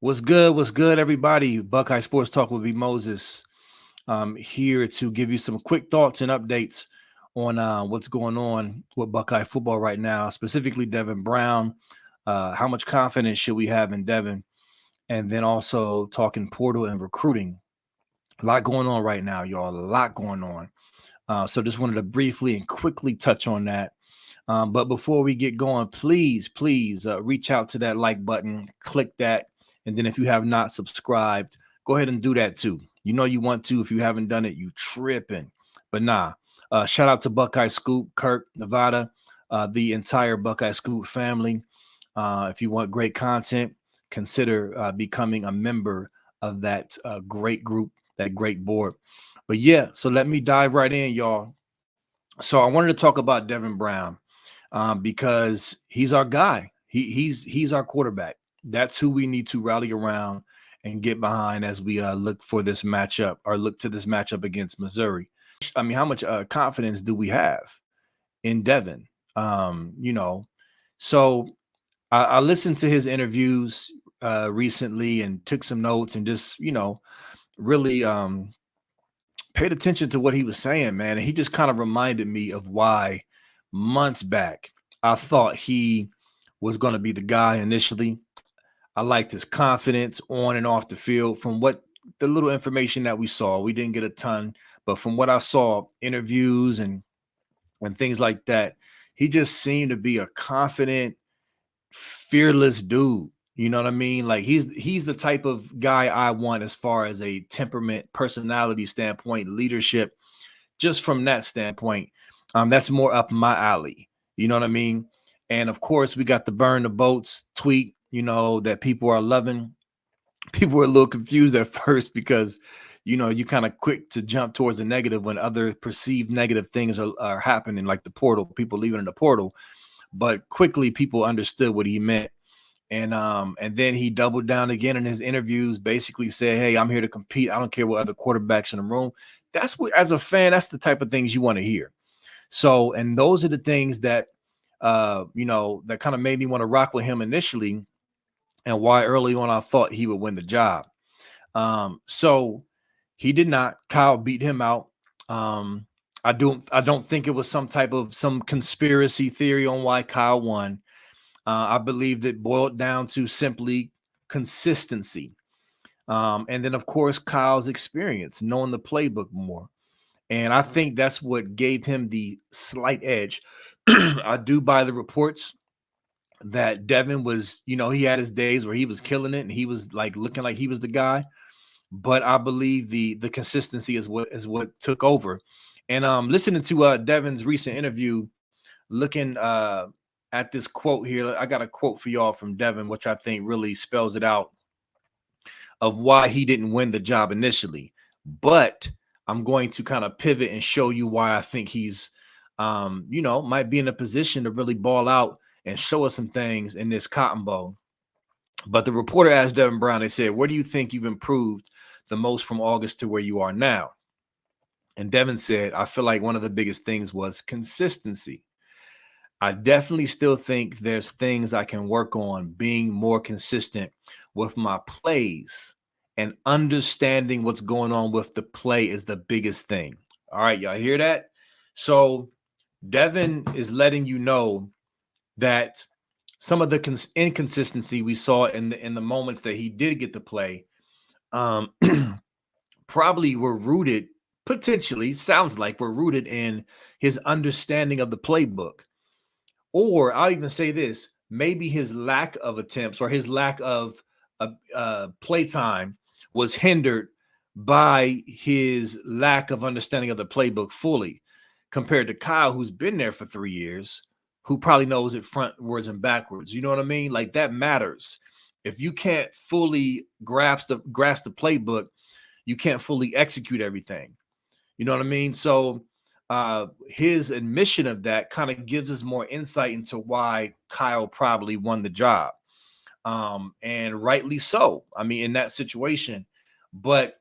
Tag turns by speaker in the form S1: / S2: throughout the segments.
S1: What's good? What's good, everybody? Buckeye Sports Talk with B. Moses. Here to give you some quick thoughts and updates on what's going on with Buckeye football right now, specifically Devin Brown. How much confidence should we have in Devin? And then also talking portal and recruiting. A lot going on right now, y'all. A lot going on. So just wanted to briefly and quickly touch on that. But before we get going, please reach out to that like button, click that. And then if you have not subscribed, go ahead and do that too. You know you want to. If you haven't done it, you tripping. But nah. Shout out to Buckeye Scoop, Kirk, Nevada, the entire Buckeye Scoop family. If you want great content, consider becoming a member of that great group, that great board. But yeah, so let me dive right in, y'all. So I wanted to talk about Devin Brown because he's our guy. He's our quarterback. That's who we need to rally around and get behind as we look for this matchup or look to this matchup against Missouri. I mean, how much confidence do we have in Devin? So I listened to his interviews recently and took some notes and just, really paid attention to what he was saying, man. And he just kind of reminded me of why months back I thought he was going to be the guy initially. I liked his confidence on and off the field. From what the little information that we saw, we didn't get a ton, but from what I saw, interviews and things like that, he just seemed to be a confident, fearless dude. You know what I mean? Like he's the type of guy I want as far as a temperament, personality standpoint, leadership. Just from that standpoint, that's more up my alley. You know what I mean? And of course, we got the burn the boats tweet, that people are loving. People were a little confused at first because, you kind of quick to jump towards the negative when other perceived negative things are happening, like the portal, people leaving in the portal. But quickly, people understood what he meant. And then he doubled down again in his interviews, basically said, hey, I'm here to compete. I don't care what other quarterbacks in the room. That's what, as a fan, that's the type of things you want to hear. So, and those are the things that, that kind of made me want to rock with him initially and why early on I thought he would win the job. So he did not. Kyle beat him out. I don't think it was some conspiracy theory on why Kyle won. I believe that boiled down to simply consistency. And then, of course, Kyle's experience, knowing the playbook more. And I think that's what gave him the slight edge. I do buy the reports that Devin was, he had his days where he was killing it and he was like looking like he was the guy. But I believe the consistency is what took over. And listening to Devin's recent interview, looking at this quote here, I got a quote for y'all from Devin, which I think really spells it out of why he didn't win the job initially. But I'm going to kind of pivot and show you why I think he's, might be in a position to really ball out and show us some things in this Cotton Bowl. But the reporter asked Devin Brown, they said, where do you think you've improved the most from August to where you are now? And Devin said, I feel like one of the biggest things was consistency. I definitely still think there's things I can work on being more consistent with my plays, and understanding what's going on with the play is the biggest thing. All right, y'all hear that? So Devin is letting you know that some of the inconsistency we saw in the moments that he did get to play probably were rooted, potentially, sounds like we're rooted in his understanding of the playbook. Or I'll even say this, maybe his lack of attempts or his lack of play time was hindered by his lack of understanding of the playbook fully, compared to Kyle, who's been there for 3 years, who probably knows it frontwards and backwards. You know what I mean? Like, that matters. If you can't fully grasp the playbook, you can't fully execute everything. You know what I mean? So his admission of that kind of gives us more insight into why Kyle probably won the job. And rightly so. I mean, in that situation. But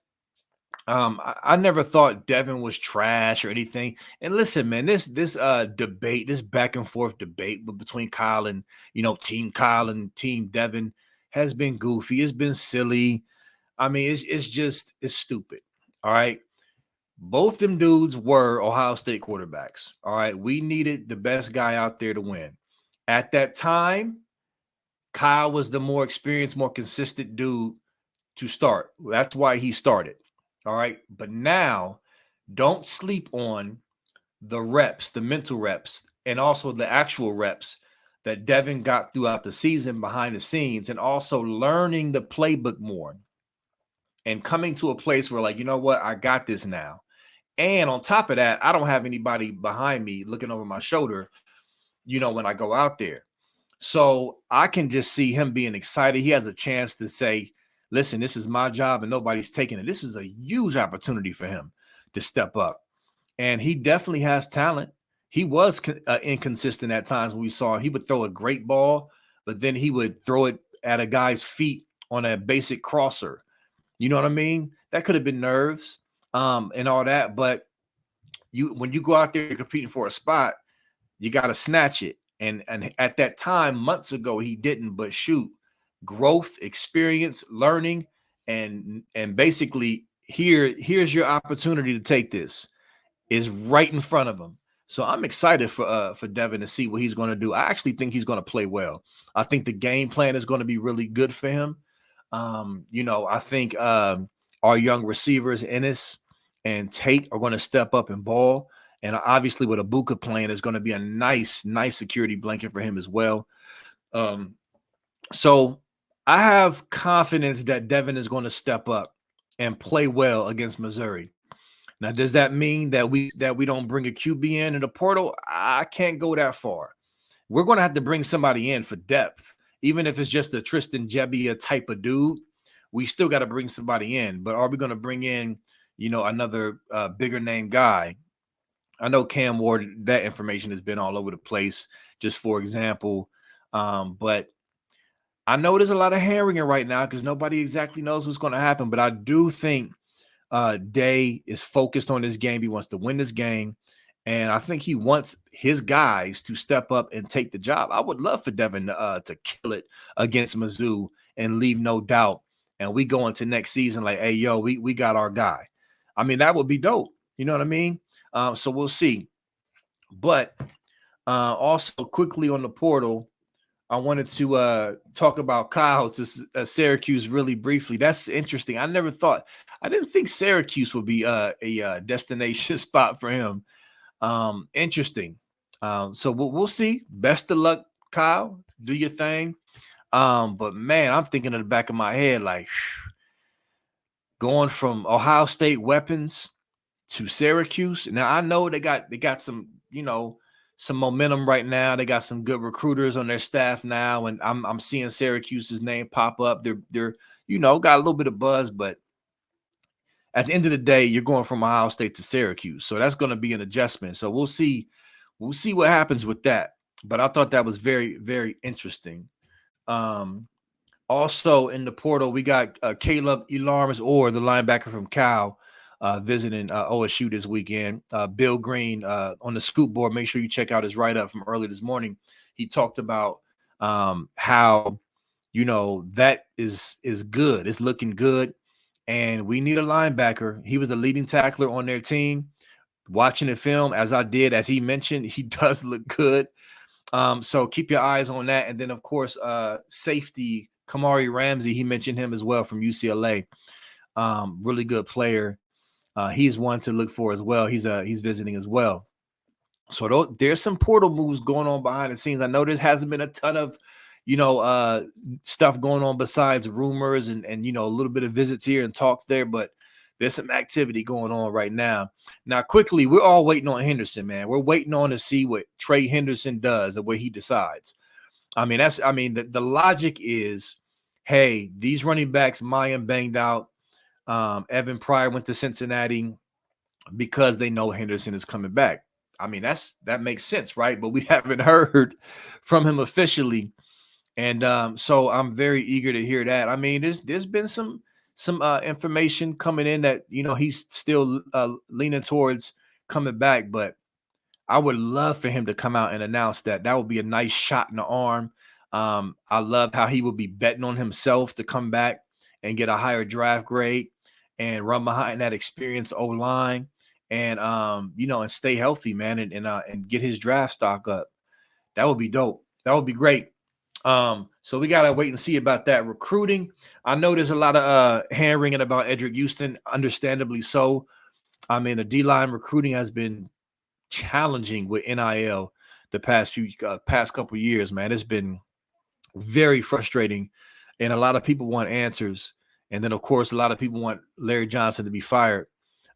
S1: I never thought Devin was trash or anything. And listen, man, this debate, this back and forth debate between Kyle and, Team Kyle and Team Devin, has been goofy. It's been silly. I mean, it's stupid. All right. Both them dudes were Ohio State quarterbacks. All right. We needed the best guy out there to win. At that time, Kyle was the more experienced, more consistent dude to start. That's why he started. All right. But now, don't sleep on the reps, the mental reps, and also the actual reps that Devin got throughout the season behind the scenes, and also learning the playbook more and coming to a place where, like, you know what, I got this now. And on top of that, I don't have anybody behind me looking over my shoulder, when I go out there. So I can just see him being excited. He has a chance to say, listen, this is my job and nobody's taking it. This is a huge opportunity for him to step up. And he definitely has talent. He was inconsistent at times when we saw him. He would throw a great ball, but then he would throw it at a guy's feet on a basic crosser. You know what I mean? That could have been nerves and all that. But when you go out there competing for a spot, you got to snatch it. And at that time, months ago, he didn't. But shoot, growth, experience, learning, and basically here's your opportunity to take this. Is right in front of him. So I'm excited for Devin to see what he's going to do. I actually think he's going to play well. I think the game plan is going to be really good for him. I think our young receivers, Ennis and Tate, are going to step up and ball. And obviously with Abuka playing, is going to be a nice security blanket for him as well. So I have confidence that Devin is going to step up and play well against Missouri. Now, does that mean that we don't bring a QB in the portal? I can't go that far. We're going to have to bring somebody in for depth. Even if it's just a Tristan Gebbia type of dude, we still got to bring somebody in. But are we going to bring in, another bigger name guy? I know Cam Ward, that information has been all over the place, just for example. But I know there's a lot of hand-wringing right now because nobody exactly knows what's going to happen. But I do think Day is focused on this game. He wants to win this game. And I think he wants his guys to step up and take the job. I would love for Devin to kill it against Mizzou and leave no doubt. And we go into next season like, hey, yo, we got our guy. I mean, that would be dope. You know what I mean? So we'll see. But also quickly on the portal, I wanted to talk about Kyle to Syracuse really briefly. That's interesting. I didn't think Syracuse would be a destination spot for him. Interesting. So we'll see. Best of luck, Kyle. Do your thing. But man, I'm thinking in the back of my head, like going from Ohio State weapons to Syracuse. Now I know they got some, some momentum right now. They got some good recruiters on their staff now, and I'm seeing Syracuse's name pop up. They're got a little bit of buzz, but at the end of the day, you're going from Ohio State to Syracuse, so that's going to be an adjustment. So we'll see what happens with that. But I thought that was very, very interesting. Also in the portal, we got Caleb Elarms, or the linebacker from Cal, visiting OSU this weekend. Bill Greene on the Scoop board. Make sure you check out his write-up from early this morning. He talked about how, that is good. It's looking good. And we need a linebacker. He was the leading tackler on their team. Watching the film, as I did, as he mentioned, he does look good. So keep your eyes on that. And then, of course, safety, Kamari Ramsey, he mentioned him as well from UCLA. Really good player. He's one to look for as well. He's visiting as well. So there's some portal moves going on behind the scenes. I know there hasn't been a ton of, stuff going on besides rumors and a little bit of visits here and talks there, but there's some activity going on right now. Now, quickly, we're all waiting on Henderson, man. We're waiting on to see what Tre Henderson does and what he decides. I mean, the logic is, hey, these running backs, Mayan banged out. Evan Pryor went to Cincinnati because they know Henderson is coming back. I mean, that makes sense, right? But we haven't heard from him officially. And so I'm very eager to hear that. I mean, there's been some information coming in that, he's still leaning towards coming back, but I would love for him to come out and announce that. That would be a nice shot in the arm. I love how he would be betting on himself to come back and get a higher draft grade and run behind that experienced O line and and stay healthy, man, and get his draft stock up. That would be dope. That would be great. So we gotta wait and see about that recruiting. I know there's a lot of hand wringing about Edric Houston, understandably so. I mean, the D-line recruiting has been challenging with NIL the past couple of years, man. It's been very frustrating, and a lot of people want answers. And then, of course, a lot of people want Larry Johnson to be fired.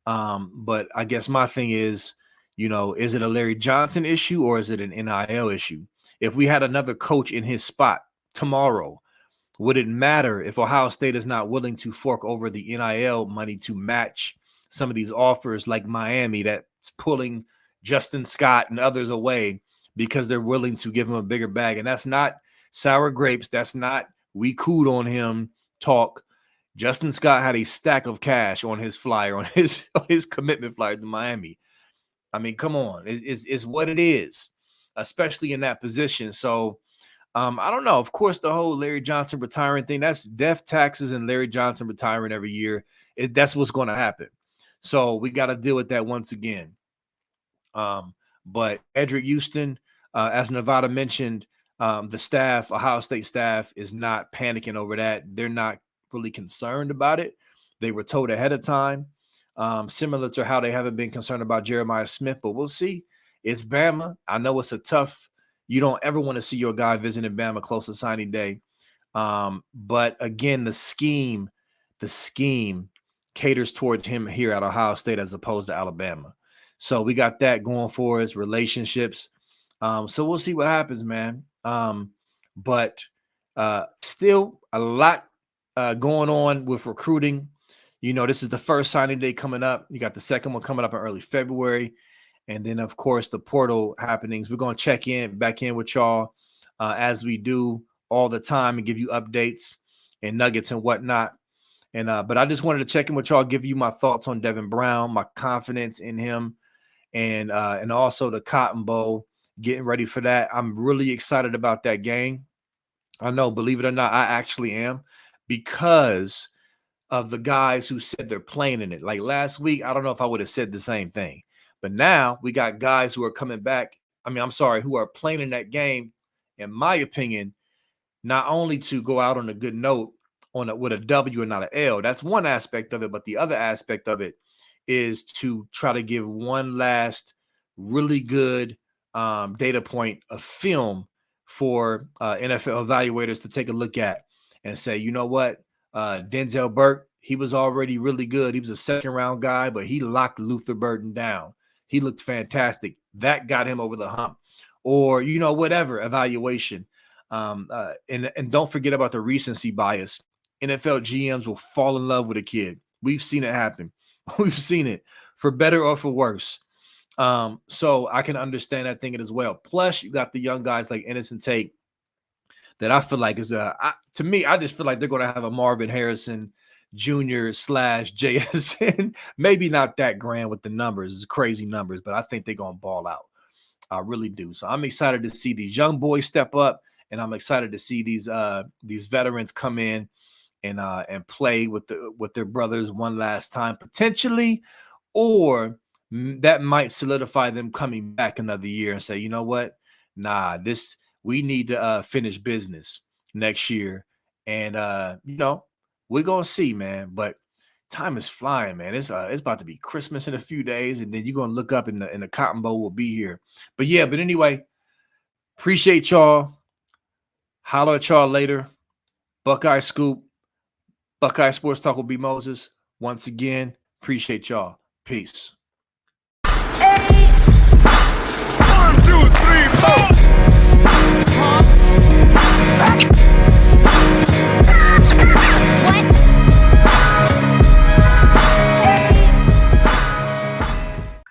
S1: But I guess my thing is, is it a Larry Johnson issue or is it an NIL issue? If we had another coach in his spot tomorrow, would it matter if Ohio State is not willing to fork over the NIL money to match some of these offers like Miami that's pulling Justin Scott and others away because they're willing to give him a bigger bag? And that's not sour grapes. That's not we cooed on him talk. Justin Scott had a stack of cash on his flyer, on his commitment flyer to Miami. I mean, come on. It's what it is, especially in that position. So I don't know. Of course, the whole Larry Johnson retiring thing, that's death, taxes, and Larry Johnson retiring every year. That's what's going to happen. So we got to deal with that once again. But Edric Houston, as Nevada mentioned, the staff, Ohio State staff, is not panicking over that. They're not really concerned about it. They were told ahead of time, similar to how they haven't been concerned about Jeremiah Smith, but we'll see. It's Bama. I know it's a tough, you don't ever want to see your guy visiting Bama close to signing day. But again, the scheme caters towards him here at Ohio State as opposed to Alabama. So we got that going for us, relationships. So we'll see what happens, man. But still a lot going on with recruiting. This is the first signing day coming up. You got the second one coming up in early February. And then, of course, the portal happenings. We're going to back in with y'all as we do all the time and give you updates and nuggets and whatnot. And but I just wanted to check in with y'all, give you my thoughts on Devin Brown, my confidence in him, and also the Cotton Bowl, getting ready for that. I'm really excited about that game. I know, believe it or not, I actually am, because of the guys who said they're playing in it. Like last week, I don't know if I would have said the same thing. But now we got guys who are coming back. Who are playing in that game, in my opinion, not only to go out on a good note with a W and not an L. That's one aspect of it. But the other aspect of it is to try to give one last really good data point of film for NFL evaluators to take a look at and say, you know what? Denzel Burke, he was already really good. He was a second-round guy, but he locked Luther Burden down. He looked fantastic. That got him over the hump. Or, whatever evaluation. And don't forget about the recency bias. NFL GMs will fall in love with a kid. We've seen it happen. We've seen it, for better or for worse. So I can understand that thinking as well. Plus, you got the young guys like Innocent Tate that I feel like is to me, I just feel like they're going to have a Marvin Harrison Jr. / JSN. Maybe not that grand with the numbers. It's crazy numbers, but I think they're going to ball out. I really do. So I'm excited to see these young boys step up, and I'm excited to see these veterans come in and play with their brothers one last time, potentially, or that might solidify them coming back another year and say, you know what? Nah, we need to finish business next year. And, we're going to see, man. But time is flying, man. It's about to be Christmas in a few days. And then you're going to look up and the Cotton Bowl will be here. But anyway, appreciate y'all. Holler at y'all later. Buckeye Scoop. Buckeye Sports Talk with B. Moses. Once again, appreciate y'all. Peace.